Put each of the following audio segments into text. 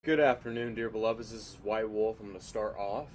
Good afternoon, dear beloveds. This is White Wolf. I'm going to start off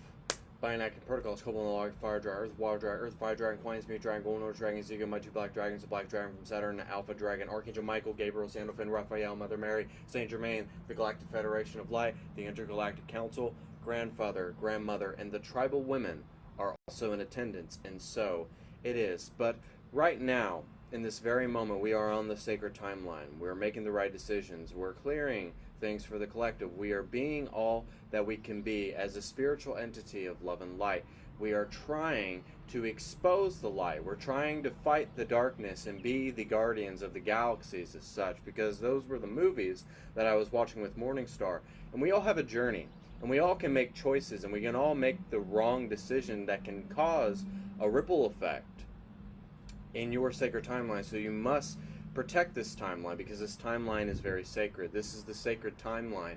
by enacting protocols. Log, Fire Dragon, Earth, Water Dragon, Earth, Fire Dragon, Queen's Mute Dragon, Golden Order Dragon, Ezekiel, my two black dragons, a black dragon from Saturn, Alpha Dragon, Archangel Michael, Gabriel, Sandalphon, Raphael, Mother Mary, Saint Germain, the Galactic Federation of Light, the Intergalactic Council, Grandfather, Grandmother, and the tribal women are also in attendance, and so it is. But right now, in this very moment, we are on the sacred timeline. We're making the right decisions. We're clearing things for the collective. We are being all that we can be as a spiritual entity of love and light. We are trying to expose the light. We're trying to fight the darkness and be the guardians of the galaxies as such, because those were the movies that I was watching with MorningStar. And we all have a journey, and we all can make choices, and we can all make the wrong decision that can cause a ripple effect in your sacred timeline. So you must protect this timeline, because this timeline is very sacred. This is the sacred timeline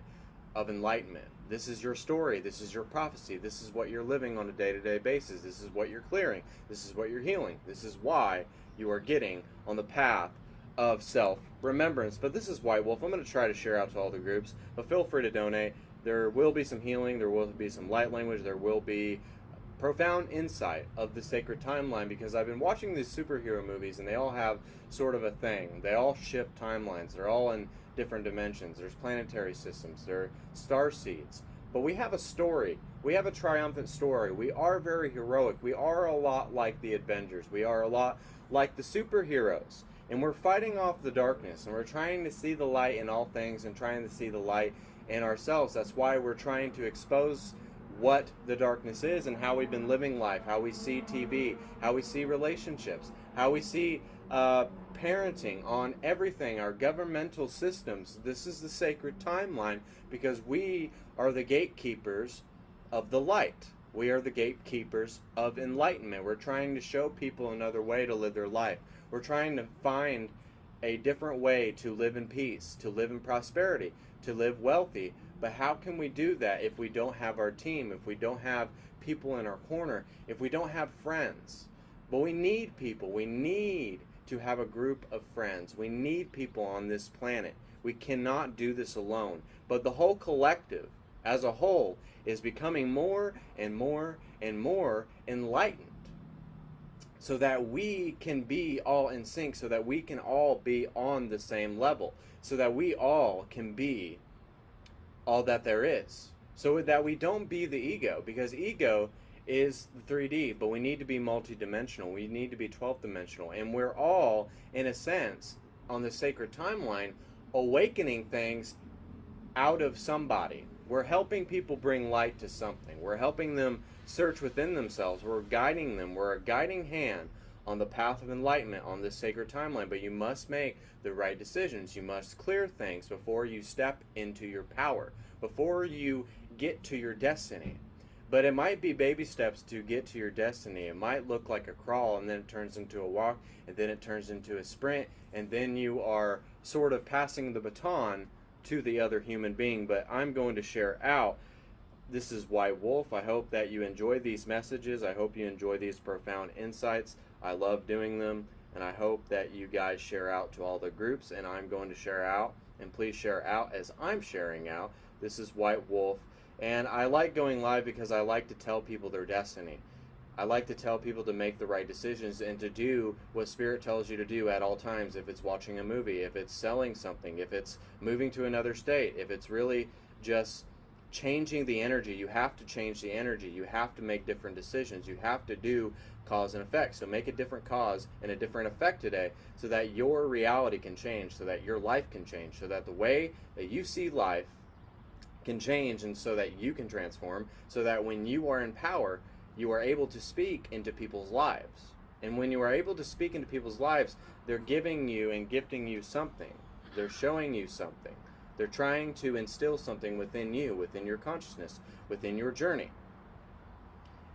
of enlightenment. This is your story. This is your prophecy. This is what you're living on a day-to-day basis. This is what you're clearing. This is what you're healing. This is why you are getting on the path of self-remembrance. But this is White Wolf. I'm going to try to share out to all the groups, but feel free to donate. There will be some healing. There will be some light language. There will be profound insight of the sacred timeline, because I've been watching these superhero movies and they all have sort of a thing. They all shift timelines. They're all in different dimensions. There's planetary systems. There are star seeds. But we have a story. We have a triumphant story. We are very heroic. We are a lot like the Avengers. We are a lot like the superheroes. And we're fighting off the darkness, and we're trying to see the light in all things and trying to see the light in ourselves. That's why we're trying to expose what the darkness is and how we've been living life, how we see TV, how we see relationships, how we see parenting, on everything, our governmental systems. This is the sacred timeline, because we are the gatekeepers of the light. We are the gatekeepers of enlightenment. We're trying to show people another way to live their life. We're trying to find a different way to live in peace, to live in prosperity, to live wealthy. But how can we do that if we don't have our team, if we don't have people in our corner, if we don't have friends? But we need people. We need to have a group of friends. We need people on this planet. We cannot do this alone. But the whole collective, as a whole, is becoming more and more and more enlightened, so that we can be all in sync, so that we can all be on the same level, so that we all can be all that there is, so that we don't be the ego, because ego is the 3D, but we need to be multidimensional. We need to be 12th dimensional, and we're all, in a sense, on the sacred timeline, awakening things out of somebody. We're helping people bring light to something. We're helping them search within themselves. We're guiding them. We're a guiding hand on the path of enlightenment on this sacred timeline. But you must make the right decisions. You must clear things before you step into your power, before you get to your destiny. But it might be baby steps to get to your destiny. It might look like a crawl, and then it turns into a walk, and then it turns into a sprint, and then you are sort of passing the baton to the other human being. But I'm going to share out. This is White Wolf. I hope that you enjoy these messages. I hope you enjoy these profound insights. I love doing them, and I hope that you guys share out to all the groups, and I'm going to share out, and please share out as I'm sharing out. This is White Wolf, and I like going live because I like to tell people their destiny. I like to tell people to make the right decisions and to do what Spirit tells you to do at all times. If it's watching a movie, if it's selling something, if it's moving to another state, if it's really just changing the energy, you have to change the energy. You have to make different decisions. You have to do cause and effect. So make a different cause and a different effect today, so that your reality can change, so that your life can change, so that the way that you see life can change, and so that you can transform, so that when you are in power, you are able to speak into people's lives. And when you are able to speak into people's lives, they're giving you and gifting you something. They're showing you something. They're trying to instill something within you, within your consciousness, within your journey.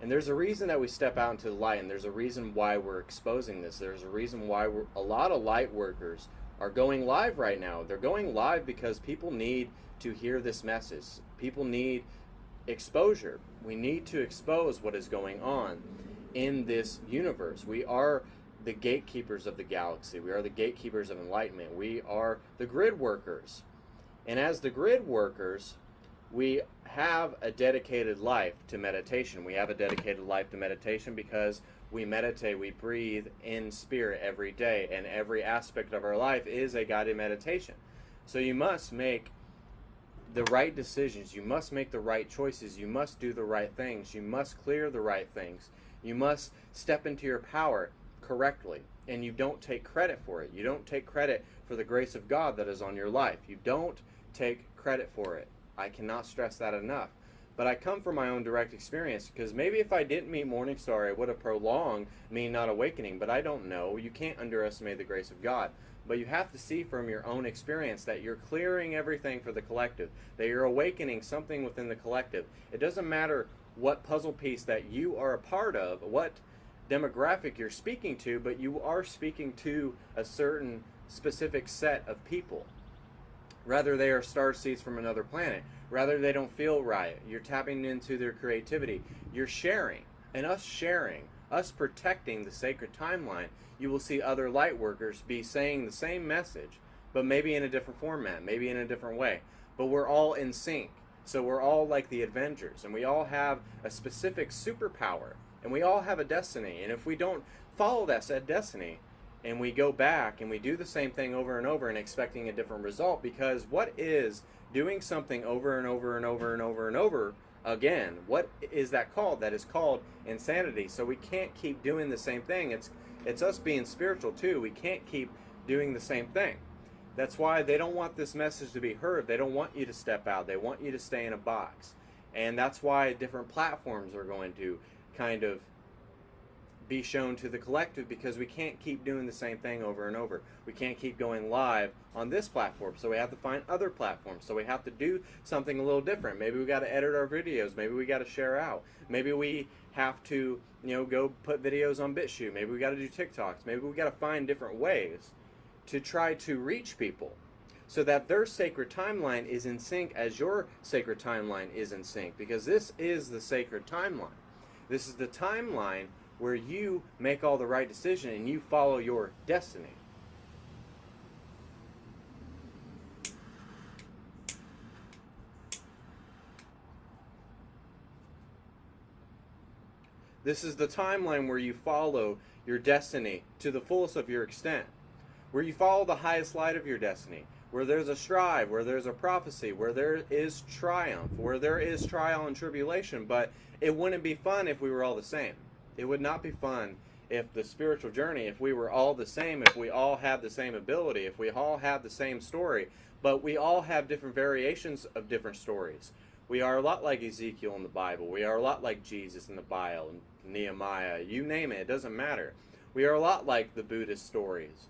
And there's a reason that we step out into the light, and there's a reason why we're exposing this. There's a reason why a lot of light workers are going live right now. They're going live because people need to hear this message. People need exposure. We need to expose what is going on in this universe. We are the gatekeepers of the galaxy. We are the gatekeepers of enlightenment. We are the grid workers. And as the grid workers, we have a dedicated life to meditation. We have a dedicated life to meditation because we meditate, we breathe in spirit every day, and every aspect of our life is a guided meditation. So you must make the right decisions, you must make the right choices, you must do the right things, you must clear the right things, you must step into your power correctly, and you don't take credit for it. You don't take credit for the grace of God that is on your life. You don't take credit for it. I cannot stress that enough. But I come from my own direct experience, because maybe if I didn't meet MorningStar, it would have prolonged me not awakening, but I don't know. You can't underestimate the grace of God. But you have to see from your own experience that you're clearing everything for the collective, that you're awakening something within the collective. It doesn't matter what puzzle piece that you are a part of, what demographic you're speaking to, but you are speaking to a certain specific set of people. Rather they are star seeds from another planet. Rather they don't feel right. You're tapping into their creativity. You're sharing. And us sharing, us protecting the sacred timeline, you will see other light workers be saying the same message, but maybe in a different format, maybe in a different way. But we're all in sync. So we're all like the Avengers, and we all have a specific superpower, and we all have a destiny. And if we don't follow that said destiny, and we go back and we do the same thing over and over and expecting a different result, because what is doing something over and over and over and over and over again, what is that called? That is called insanity. So we can't keep doing the same thing. It's us being spiritual too. We can't keep doing the same thing. That's why they don't want this message to be heard. They don't want you to step out. They want you to stay in a box. And that's why different platforms are going to kind of be shown to the collective, because we can't keep doing the same thing over and over. We can't keep going live on this platform, so we have to find other platforms. So we have to do something a little different. Maybe we got to edit our videos. Maybe we got to share out. Maybe we have to, go put videos on bitchute. Maybe we got to do TikToks. Maybe we got to find different ways to try to reach people so that their sacred timeline is in sync as your sacred timeline is in sync, because this is the sacred timeline. This is the timeline where you make all the right decisions and you follow your destiny. This is the timeline where you follow your destiny to the fullest of your extent, where you follow the highest light of your destiny, where there's a strive, where there's a prophecy, where there is triumph, where there is trial and tribulation. But it wouldn't be fun if we were all the same. It would not be fun if the spiritual journey, if we were all the same, if we all had the same ability, if we all had the same story, but we all have different variations of different stories. We are a lot like Ezekiel in the Bible. We are a lot like Jesus in the Bible, and Nehemiah, you name it, it doesn't matter. We are a lot like the Buddhist stories.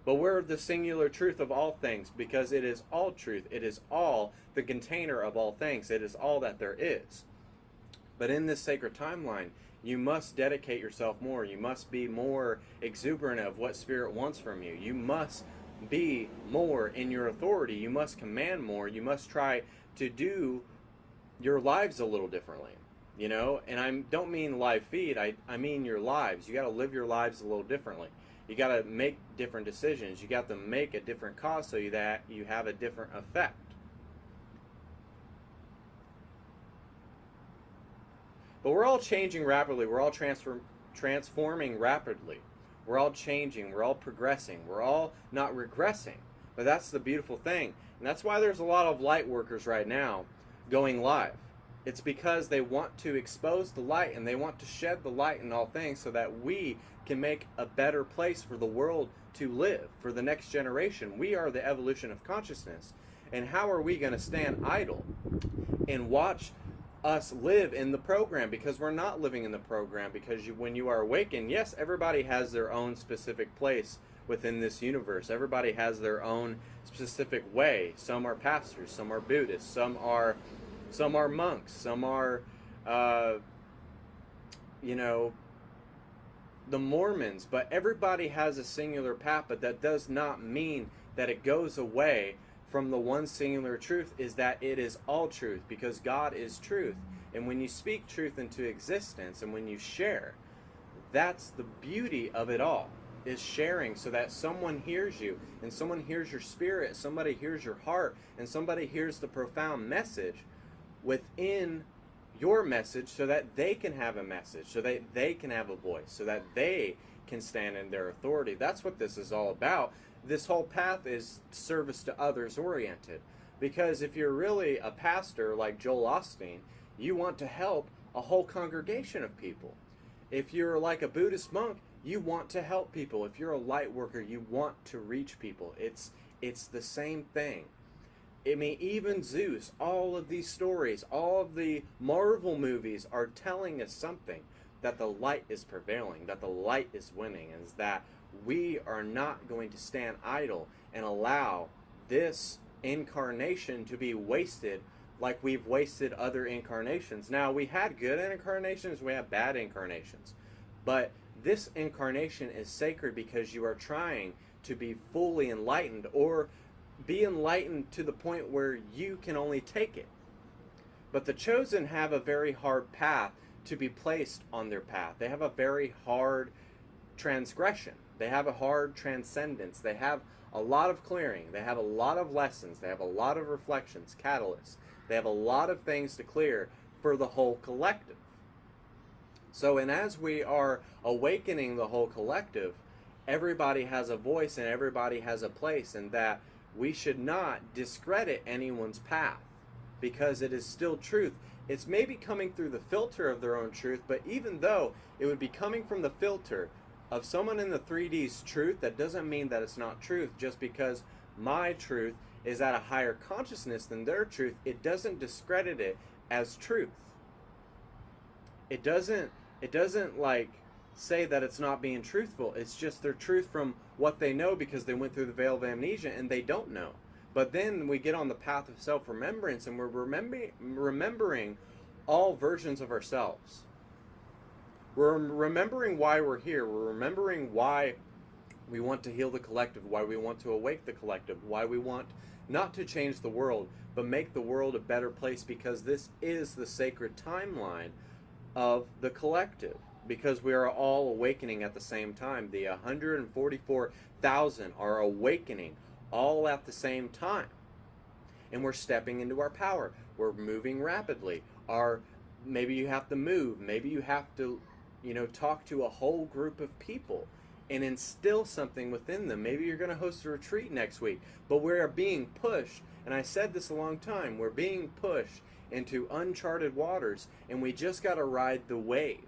But we're the singular truth of all things, because it is all truth. It is all the container of all things. It is all that there is. But in this sacred timeline, you must dedicate yourself more. You must be more exuberant of what Spirit wants from you. You must be more in your authority. You must command more. You must try to do your lives a little differently. And I don't mean live feed. I mean your lives. You got to live your lives a little differently. You got to make different decisions. You got to make a different cause so that you have a different effect. But we're all changing rapidly. We're all transforming rapidly. We're all changing. We're all progressing. We're all not regressing. But that's the beautiful thing. And that's why there's a lot of light workers right now going live. It's because they want to expose the light, and they want to shed the light in all things so that we can make a better place for the world to live, for the next generation. We are the evolution of consciousness. And how are we going to stand idle and watch us live in the program? Because we're not living in the program. Because when you are awakened, yes, everybody has their own specific place within this universe. Everybody has their own specific way. Some are pastors, some are Buddhists, some are monks, some are the Mormons. But everybody has a singular path. But that does not mean that it goes away from the one singular truth, is that it is all truth, because God is truth. And when you speak truth into existence, and when you share, that's the beauty of it all, is sharing, so that someone hears you, and someone hears your spirit, somebody hears your heart, and somebody hears the profound message within your message so that they can have a message, so that they can have a voice, so that they can stand in their authority. That's what this is all about. This whole path is service to others oriented. Because if you're really a pastor like Joel Osteen, you want to help a whole congregation of people. If you're like a Buddhist monk, you want to help people. If you're a light worker, you want to reach people. It's the same thing. I mean, even Zeus, all of these stories, all of the Marvel movies are telling us something, that the light is prevailing, that the light is winning, and is that we are not going to stand idle and allow this incarnation to be wasted like we've wasted other incarnations. Now, we had good incarnations, we have bad incarnations, but this incarnation is sacred because you are trying to be fully enlightened, or be enlightened to the point where you can only take it. But the chosen have a very hard path to be placed on their path. They have a very hard transgression. They have a hard transcendence. They have a lot of clearing. They have a lot of lessons. They have a lot of reflections, catalysts. They have a lot of things to clear for the whole collective. So, and as we are awakening the whole collective, everybody has a voice and everybody has a place, and that we should not discredit anyone's path because it is still truth. It's maybe coming through the filter of their own truth, but even though it would be coming from the filter of someone in the 3D's truth, that doesn't mean that it's not truth. Just because my truth is at a higher consciousness than their truth, it doesn't discredit it as truth. It doesn't like say that it's not being truthful. It's just their truth from what they know because they went through the veil of amnesia and they don't know. But then we get on the path of self-remembrance and we're remembering all versions of ourselves. We're remembering why we're here. We're remembering why we want to heal the collective, why we want to awake the collective, why we want not to change the world, but make the world a better place, because this is the sacred timeline of the collective. Because we are all awakening at the same time. The 144,000 are awakening all at the same time. And we're stepping into our power. We're moving rapidly. Maybe you have to move. Maybe you have to, talk to a whole group of people and instill something within them. Maybe you're going to host a retreat next week. But we are being pushed, and I said this a long time, we're being pushed into uncharted waters, and we just got to ride the wave.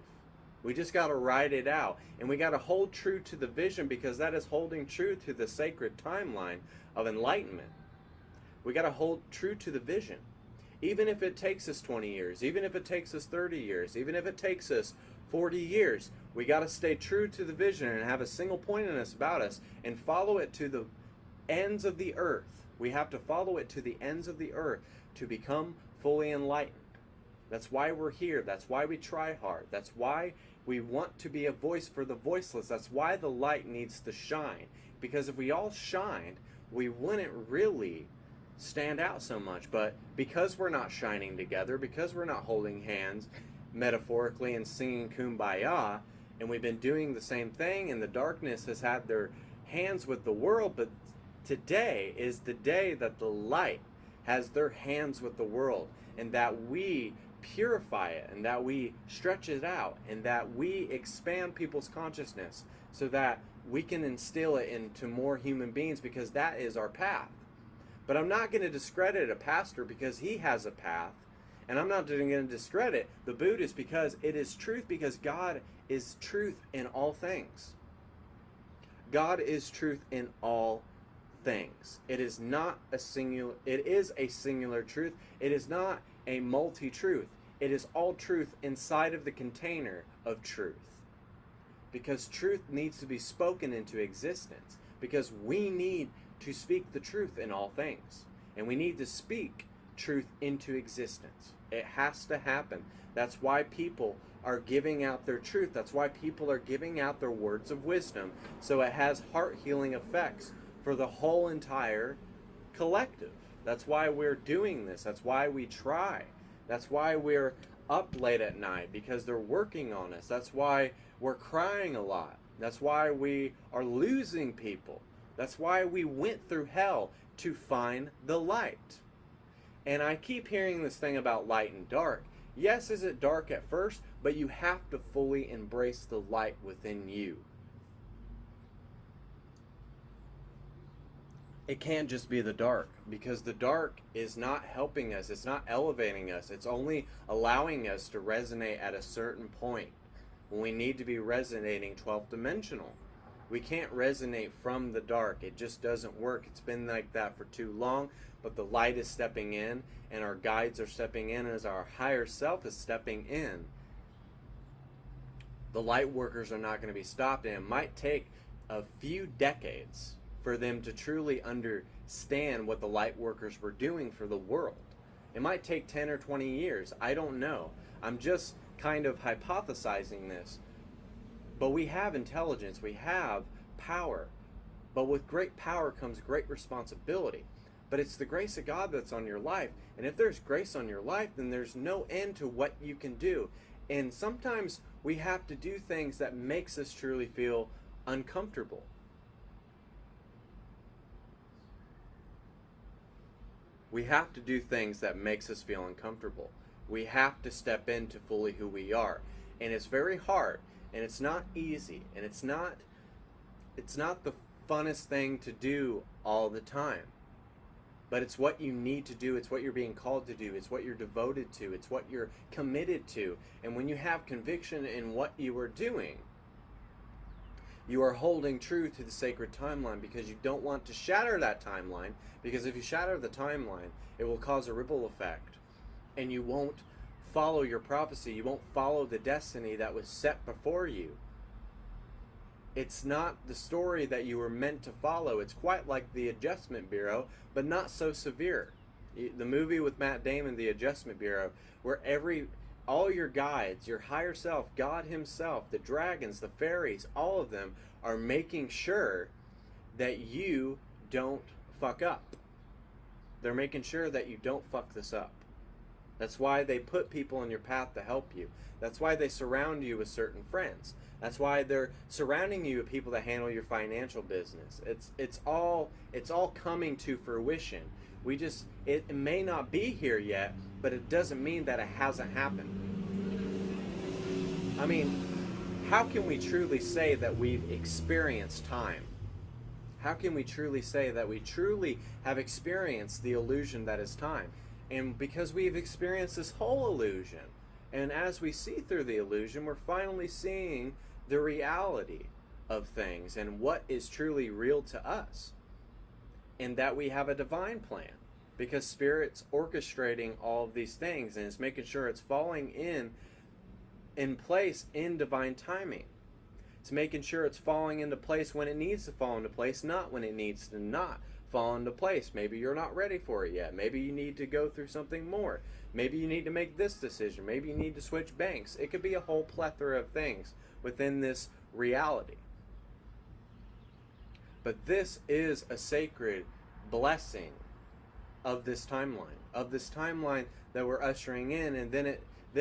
We just got to ride it out, and we got to hold true to the vision, because that is holding true to the sacred timeline of enlightenment. We got to hold true to the vision. Even if it takes us 20 years, even if it takes us 30 years, even if it takes us 40 years, we got to stay true to the vision and have a single pointedness about us and follow it to the ends of the earth. We have to follow it to the ends of the earth to become fully enlightened. That's why we're here. That's why we try hard. That's why we want to be a voice for the voiceless. That's why the light needs to shine. Because if we all shined, we wouldn't really stand out so much. But because we're not shining together, because we're not holding hands metaphorically and singing Kumbaya, and we've been doing the same thing, and the darkness has had their hands with the world, but today is the day that the light has their hands with the world, and that we purify it, and that we stretch it out, and that we expand people's consciousness so that we can instill it into more human beings, because that is our path. But I'm not going to discredit a pastor because he has a path, and I'm not going to discredit the Buddhist because it is truth, because God is truth in all things. God is truth in all things. It is not a singular, it is a singular truth. It is not a multi-truth. It is all truth inside of the container of truth. Because truth needs to be spoken into existence. Because we need to speak the truth in all things. And we need to speak truth into existence. It has to happen. That's why people are giving out their truth. That's why people are giving out their words of wisdom. So it has heart healing effects for the whole entire collective. That's why we're doing this. That's why we try. That's why we're up late at night, because they're working on us. That's why we're crying a lot. That's why we are losing people. That's why we went through hell to find the light. And I keep hearing this thing about light and dark. Yes, is it dark at first, but you have to fully embrace the light within you. It can't just be the dark, because the dark is not helping us, it's not elevating us, it's only allowing us to resonate at a certain point when we need to be resonating 12th dimensional. We can't resonate from the dark. It just doesn't work. It's been like that for too long, but the light is stepping in, and our guides are stepping in as our higher self is stepping in. The light workers are not going to be stopped, and it might take a few decades for them to truly understand what the light workers were doing for the world. It might take 10 or 20 years. I don't know. I'm just kind of hypothesizing this. But we have intelligence, we have power. But with great power comes great responsibility. But it's the grace of God that's on your life. And if there's grace on your life, then there's no end to what you can do. And sometimes we have to do things that makes us truly feel uncomfortable. We have to do things that makes us feel uncomfortable. We have to step into fully who we are. And it's very hard. And it's not easy, and it's not the funnest thing to do all the time. But it's what you need to do, it's what you're being called to do, it's what you're devoted to, it's what you're committed to. And when you have conviction in what you are doing, you are holding true to the sacred timeline, because you don't want to shatter that timeline, because if you shatter the timeline, it will cause a ripple effect, and you won't follow your prophecy, you won't follow the destiny that was set before you. It's not the story that you were meant to follow. It's quite like the Adjustment Bureau, but not so severe. The movie with Matt Damon, The Adjustment Bureau, where all your guides, your higher self, God himself, the dragons, the fairies, all of them are making sure that you don't fuck up. They're making sure that you don't fuck this up. That's why they put people in your path to help you. That's why they surround you with certain friends. That's why they're surrounding you with people that handle your financial business. It's all coming to fruition. It may not be here yet, but it doesn't mean that it hasn't happened. I mean, how can we truly say that we've experienced time? How can we truly say that we truly have experienced the illusion that is time? And because we've experienced this whole illusion, and as we see through the illusion, we're finally seeing the reality of things and what is truly real to us. And that we have a divine plan, because Spirit's orchestrating all of these things, and it's making sure it's falling in place in divine timing. It's making sure it's falling into place when it needs to fall into place, not when it needs to not fall into place. Maybe you're not ready for it yet. Maybe you need to go through something more. Maybe you need to make this decision. Maybe you need to switch banks. It could be a whole plethora of things within this reality. But this is a sacred blessing of this timeline that we're ushering in, and then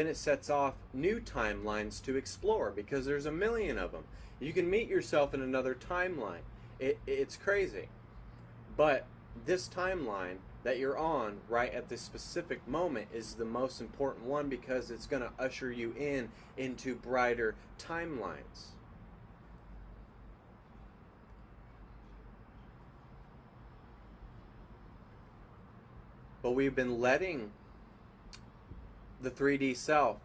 it sets off new timelines to explore, because there's a million of them. You can meet yourself in another timeline. It's crazy. But this timeline that you're on right at this specific moment is the most important one, because it's going to usher you into brighter timelines. But we've been letting the 3D self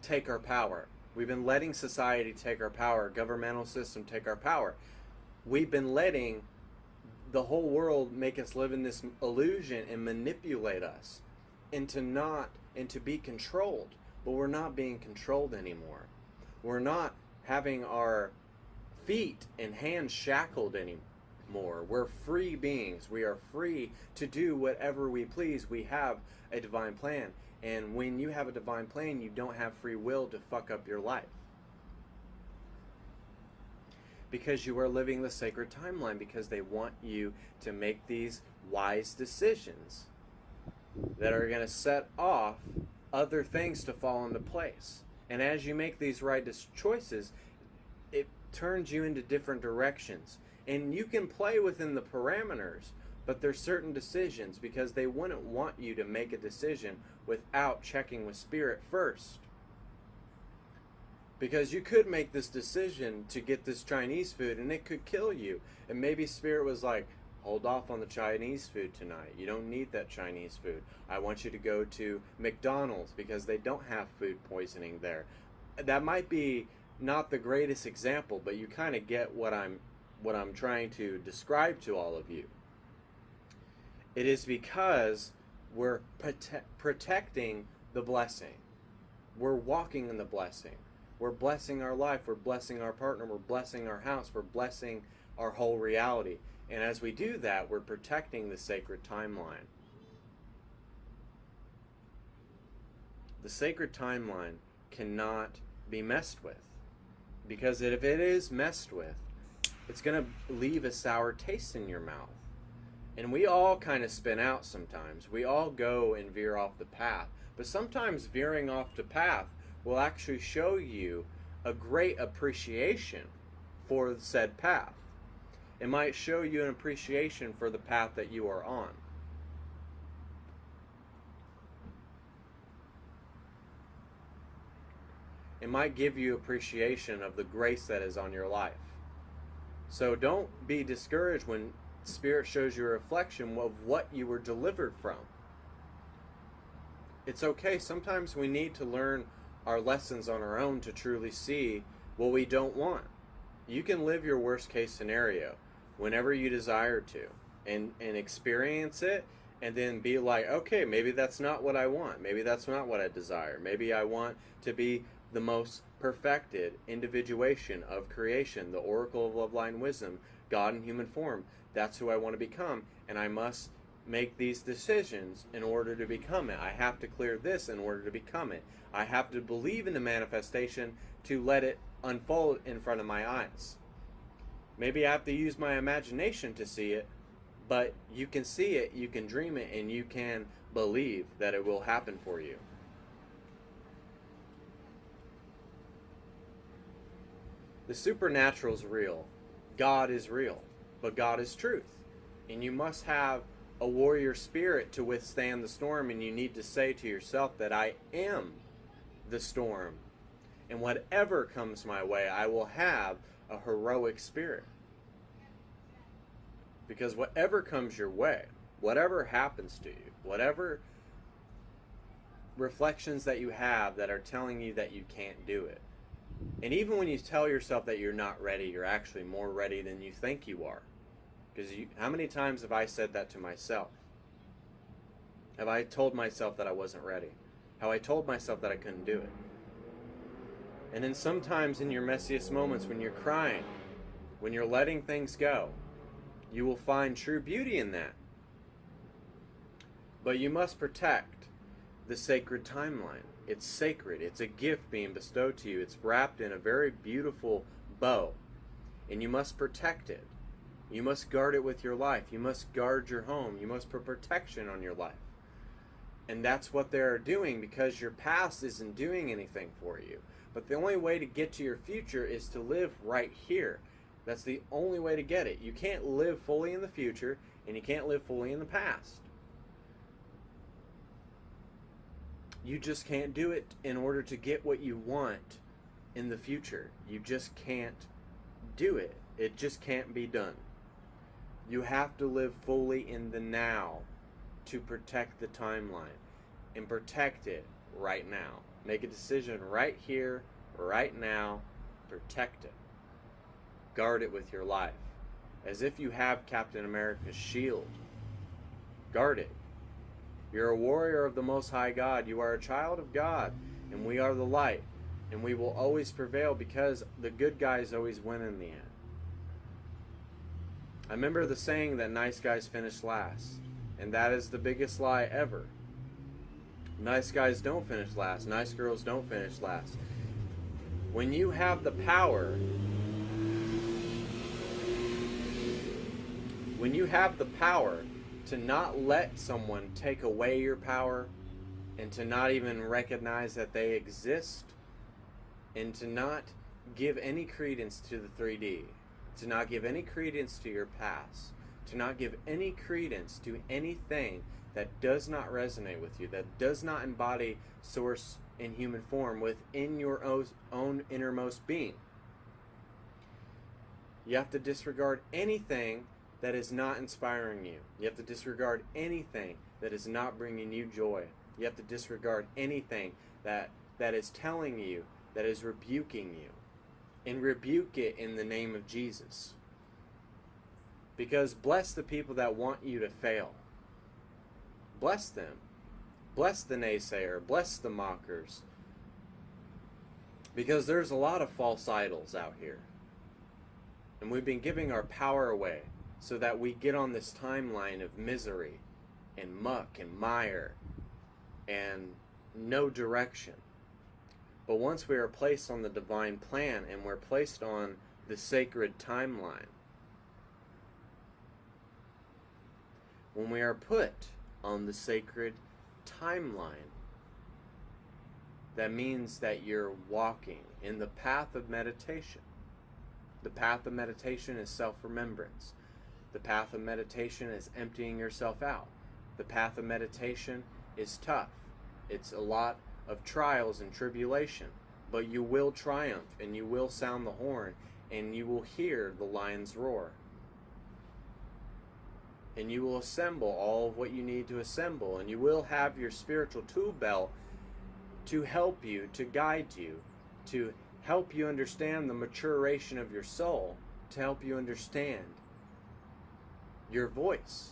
take our power. We've been letting society take our power, governmental system take our power. We've been letting the whole world make us live in this illusion and manipulate us into be controlled. But we're not being controlled anymore. We're not having our feet and hands shackled anymore. We're free beings. We are free to do whatever we please. We have a divine plan. And when you have a divine plan, you don't have free will to fuck up your life. Because you are living the sacred timeline, because they want you to make these wise decisions that are going to set off other things to fall into place. And as you make these right choices, it turns you into different directions. And you can play within the parameters, But there's certain decisions because they wouldn't want you to make a decision without checking with Spirit first. Because you could make this decision to get this Chinese food and it could kill you. And maybe Spirit was like, hold off on the Chinese food tonight. You don't need that Chinese food. I want you to go to McDonald's because they don't have food poisoning there. That might be not the greatest example, but you kind of get what I'm trying to describe to all of you. It is because we're protecting the blessing. We're walking in the blessing. We're blessing our life. We're blessing our partner. We're blessing our house. We're blessing our whole reality. And as we do that, we're protecting the sacred timeline. The sacred timeline cannot be messed with. Because if it is messed with, it's going to leave a sour taste in your mouth. And we all kind of spin out sometimes. We all go and veer off the path. But sometimes veering off the path will actually show you a great appreciation for said path. It might show you an appreciation for the path that you are on. It might give you appreciation of the grace that is on your life. So don't be discouraged when Spirit shows you a reflection of what you were delivered from. It's okay. Sometimes we need to learn our lessons on our own to truly see what we don't want. You can live your worst case scenario whenever you desire to and experience it, and then be like, okay, maybe that's not what I want. Maybe that's not what I desire. Maybe I want to be the most perfected individuation of creation, the oracle of love, light, and wisdom, God in human form. That's who I want to become, and I must make these decisions in order to become it. I have to clear this in order to become it. I have to believe in the manifestation to let it unfold in front of my eyes. Maybe I have to use my imagination to see it, but you can see it, you can dream it, and you can believe that it will happen for you. The supernatural is real. God is real, but God is truth. And you must have a warrior spirit to withstand the storm, and you need to say to yourself that I am the storm. And whatever comes my way, I will have a heroic spirit. Because whatever comes your way, whatever happens to you, whatever reflections that you have that are telling you that you can't do it, and even when you tell yourself that you're not ready, you're actually more ready than you think you are. Because how many times have I said that to myself? Have I told myself that I wasn't ready? Have I told myself that I couldn't do it? And then sometimes in your messiest moments, when you're crying, when you're letting things go, you will find true beauty in that. But you must protect the sacred timeline. It's sacred. It's a gift being bestowed to you. It's wrapped in a very beautiful bow. And you must protect it. You must guard it with your life. You must guard your home. You must put protection on your life. And that's what they're doing, because your past isn't doing anything for you. But the only way to get to your future is to live right here. That's the only way to get it. You can't live fully in the future, and you can't live fully in the past. You just can't do it in order to get what you want in the future. You just can't do it. It just can't be done. You have to live fully in the now to protect the timeline, and protect it right now. Make a decision right here, right now. Protect it. Guard it with your life. As if you have Captain America's shield. Guard it. You're a warrior of the Most High God. You are a child of God, and we are the light. And we will always prevail, because the good guys always win in the end. I remember the saying that nice guys finish last. And that is the biggest lie ever. Nice guys don't finish last. Nice girls don't finish last. When you have the power, to not let someone take away your power, and to not even recognize that they exist, and to not give any credence to the 3D, to not give any credence to your past, to not give any credence to anything that does not resonate with you, that does not embody source in human form within your own innermost being. You have to disregard anything that is not inspiring you. You have to disregard anything that is not bringing you joy. You have to disregard anything that is telling you, that is rebuking you. And rebuke it in the name of Jesus. Because bless the people that want you to fail. Bless them. Bless the naysayer. Bless the mockers. Because there's a lot of false idols out here. And we've been giving our power away so that we get on this timeline of misery and muck and mire and no direction. But once we are placed on the divine plan and we're placed on the sacred timeline, when we are put on the sacred timeline, that means that you're walking in the path of meditation. The path of meditation is self-remembrance. The path of meditation is emptying yourself out. The path of meditation is tough. It's a lot of trials and tribulation, but you will triumph and you will sound the horn and you will hear the lions roar. And you will assemble all of what you need to assemble, and you will have your spiritual tool belt to help you, to guide you, to help you understand the maturation of your soul, to help you understand your voice,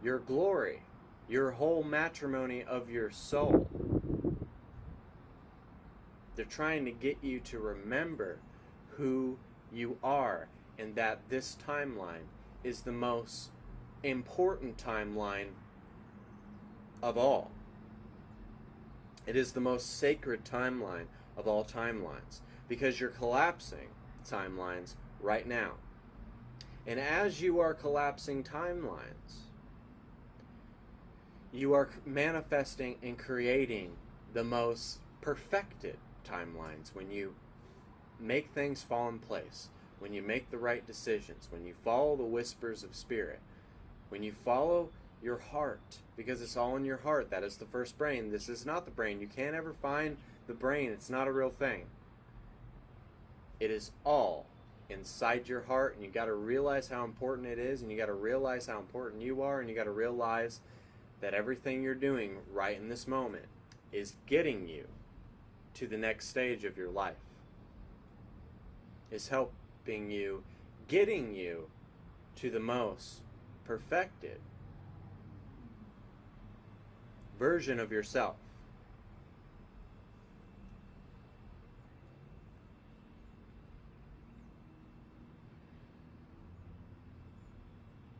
your glory, your whole matrimony of your soul. They're trying to get you to remember who you are, and that this timeline is the most important timeline of all. It is the most sacred timeline of all timelines, because you're collapsing timelines right now. And as you are collapsing timelines, you are manifesting and creating the most perfected timelines when you make things fall in place, when you make the right decisions, when you follow the whispers of spirit, when you follow your heart, because it's all in your heart. That is the first brain. This is not the brain. You can't ever find the brain. It's not a real thing. It is all inside your heart, and you got to realize how important it is, and you got to realize how important you are, and you got to realize that everything you're doing right in this moment is getting you to the next stage of your life. Is helping you, getting you to the most perfected version of yourself.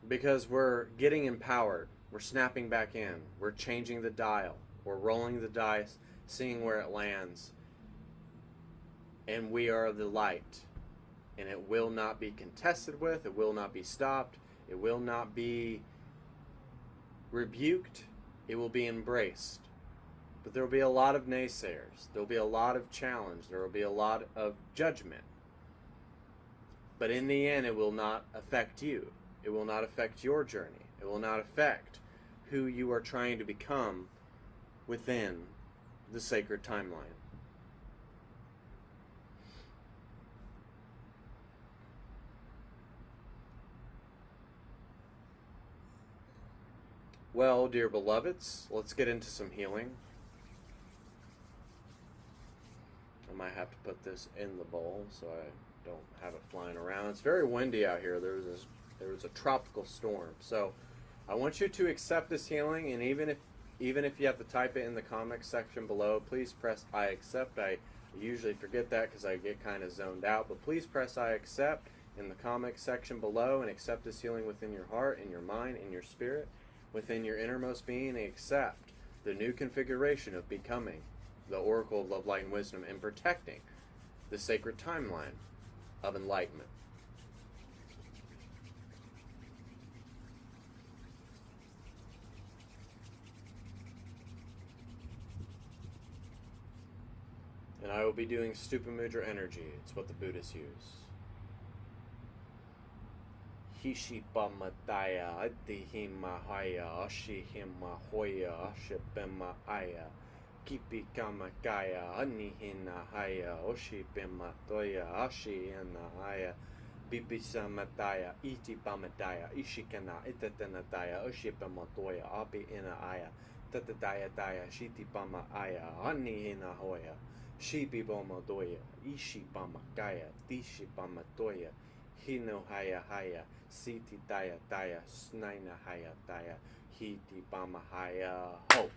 Because we're getting empowered, we're snapping back in, we're changing the dial, we're rolling the dice, seeing where it lands, and we are the light, and it will not be contested with, it will not be stopped, it will not be rebuked, it will be embraced. But there will be a lot of naysayers, there will be a lot of challenge, there will be a lot of judgment. But in the end, it will not affect you. It will not affect your journey. It will not affect who you are trying to become within the sacred timeline. Well, dear beloveds, let's get into some healing. I might have to put this in the bowl so I don't have it flying around. It's very windy out here. There was a tropical storm. So I want you to accept this healing, and even if you have to type it in the comments section below, please press I accept. I usually forget that because I get kind of zoned out, but please press I accept in the comments section below and accept this healing within your heart, in your mind, in your spirit, within your innermost being, and accept the new configuration of becoming the Oracle of Love, Light, and Wisdom, and protecting the sacred timeline of enlightenment. And I will be doing Stupa Mudra energy. It's what the Buddhists use. Hishipama Daya, Adihima Haya, Ashihima Hoya, Ashipima Aya, Kipikama Gaya, Anihina Haya, Oshipima Toya, Ashihina Haya, Bibisamadaya, Itipamadaya, Ishikana, Itatanadaya, Oshipima Toya, Abi Ina Aya, Tatadaya Daya, Shitipama Aya, Anihina Hoya, Shibiboma Doya, Ishipama Gaya, Dishipama Toya, Hino Haya Haya, Siti Daya Daya, Snaina Haya Daya, Hiti Bama Haya Ho.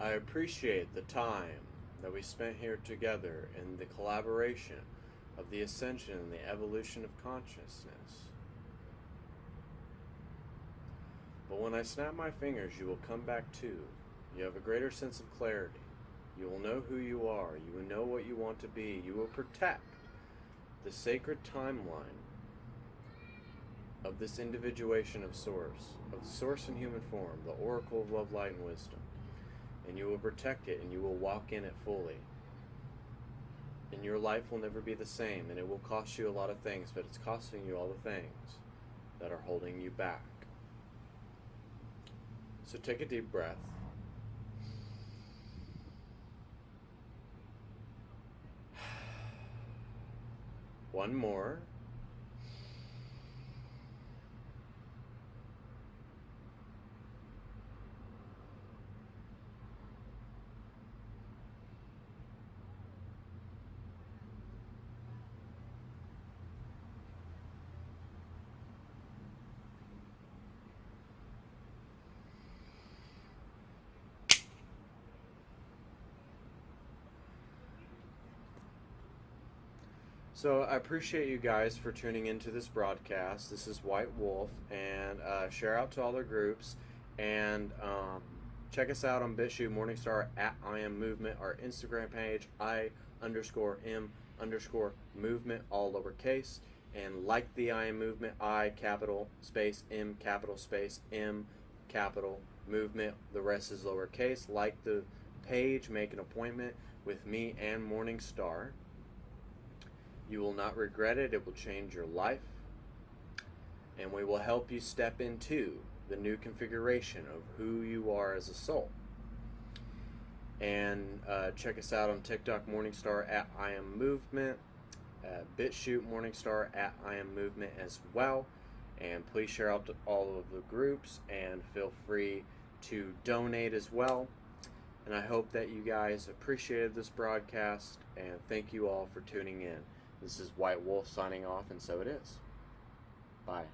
I appreciate the time that we spent here together in the collaboration of the ascension and the evolution of consciousness. But when I snap my fingers, you will come back too. You have a greater sense of clarity. You will know who you are. You will know what you want to be. You will protect the sacred timeline of this individuation of Source in human form, the Oracle of Love, Light, and Wisdom. And you will protect it, and you will walk in it fully. And your life will never be the same, and it will cost you a lot of things, but it's costing you all the things that are holding you back. So take a deep breath. One more. So I appreciate you guys for tuning into this broadcast. This is White Wolf, and share out to all their groups, and check us out on bitchute, MorningStar, at I Am Movement, our Instagram page, I_M_movement, all lowercase, and like the I Am Movement, I capital space M capital space M capital movement, the rest is lowercase. Like the page, make an appointment with me and MorningStar. You will not regret it. It will change your life. And we will help you step into the new configuration of who you are as a soul. And check us out on TikTok, MorningStar, at I Am Movement. BitChute, MorningStar, at I Am Movement as well. And please share out to all of the groups, and feel free to donate as well. And I hope that you guys appreciated this broadcast, and thank you all for tuning in. This is White Wolf signing off, and so it is. Bye.